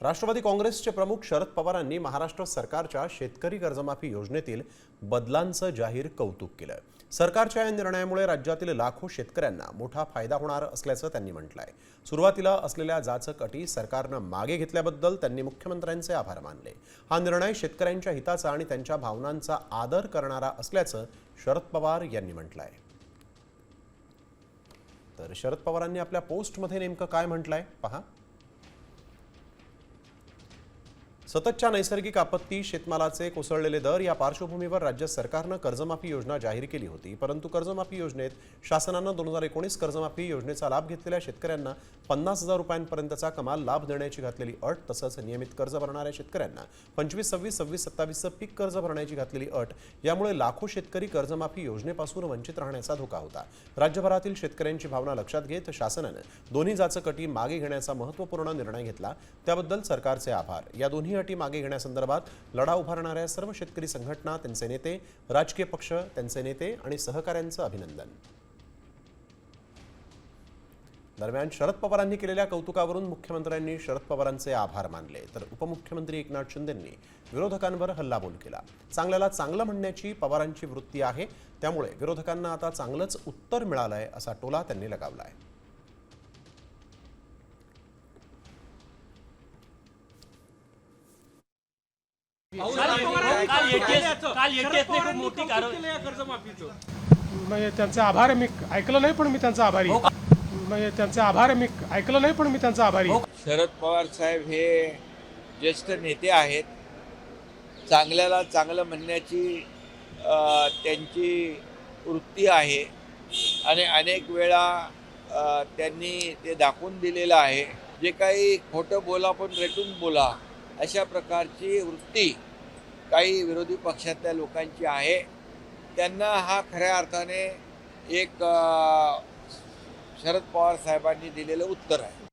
राष्ट्रवादी काँग्रेसचे प्रमुख शरद पवारांनी महाराष्ट्र सरकारच्या शेतकरी कर्जमाफी योजनेतील बदलांचं जाहीर कौतुक केलं। सरकारच्या या निर्णयामुळे राज्यातील लाखो शेतकऱ्यांना मोठा फायदा होणार असल्याचं त्यांनी म्हटलंय। सुरुवातीला असलेल्या जाचक अटी सरकारनं मागे घेतल्याबद्दल त्यांनी मुख्यमंत्र्यांचे आभार मानले। हा निर्णय शेतकऱ्यांच्या हिताचा आणि त्यांच्या भावनांचा आदर करणारा असल्याचं शरद पवार यांनी म्हटलंय। तर शरद पवारांनी आपल्या पोस्टमध्ये नेमकं काय म्हटलंय पहा। सततच्या नैसर्गिक आपत्ती, शेतमालाचे कोसळलेले दर या पार्श्वभूमीवर राज्य सरकारनं कर्जमाफी योजना जाहीर केली होती। परंतु कर्जमाफी योजनेत शासनानं 2019 कर्जमाफी योजनेचा लाभ घेतलेल्या शेतकऱ्यांना 50,000 रुपयांपर्यंतचा कमाल लाभ देण्याची घातलेली अट, तसंच नियमित कर्ज भरणाऱ्या शेतकऱ्यांना 25, 26, 26, 27 पीक कर्ज भरण्याची घातलेली अट यामुळे लाखो शेतकरी कर्जमाफी योजनेपासून वंचित राहण्याचा धोका होता। राज्यभरातील शेतकऱ्यांची भावना लक्षात घेत शासनानं दोन्ही जाचक अटी मागे घेण्याचा महत्त्वपूर्ण निर्णय घेतला। त्याबद्दल सरकारचे आभार। या दोन्ही अटी मागे घेण्यासंदर्भात लढा उभारणाऱ्या सर्व शेतकरी संघटना, त्यांचे नेते, राजकीय पक्ष, त्यांचे नेते आणि सहकाऱ्यांचं अभिनंदन। दरम्यान शरद पवारांनी केलेल्या कौतुकावरून मुख्यमंत्र्यांनी शरद पवारांचे आभार मानले, तर उपमुख्यमंत्री एकनाथ शिंदेंनी विरोधकांवर हल्लाबोल केला। चांगल्याला चांगलं म्हणण्याची पवारांची वृत्ती आहे, त्यामुळे विरोधकांना आता चांगलंच उत्तर मिळालंय असा टोला त्यांनी लगावलाय। त्यांचे आभार मी ऐकलं नाही, पण मी त्यांचा आभारी आहे। त्यांचे आभार मी ऐकलं नाही, पण मी त्यांचा आभारी आहे। शरद पवार साहेब हे ज्येष्ठ नेते आहेत। चांगल्याला चांगलं म्हणण्याची त्यांची वृत्ती आहे आणि अनेक वेळा त्यांनी ते दाखवून दिलेलं आहे। जे काही खोटं बोला पण रेटून बोला अशा प्रकारची वृत्ती काही विरोधी पक्षातल्या लोकांची आहे। त्यांना हा खऱ्या अर्थाने एक शरद पवार साहेबांनी दिलेलं उत्तर आहे।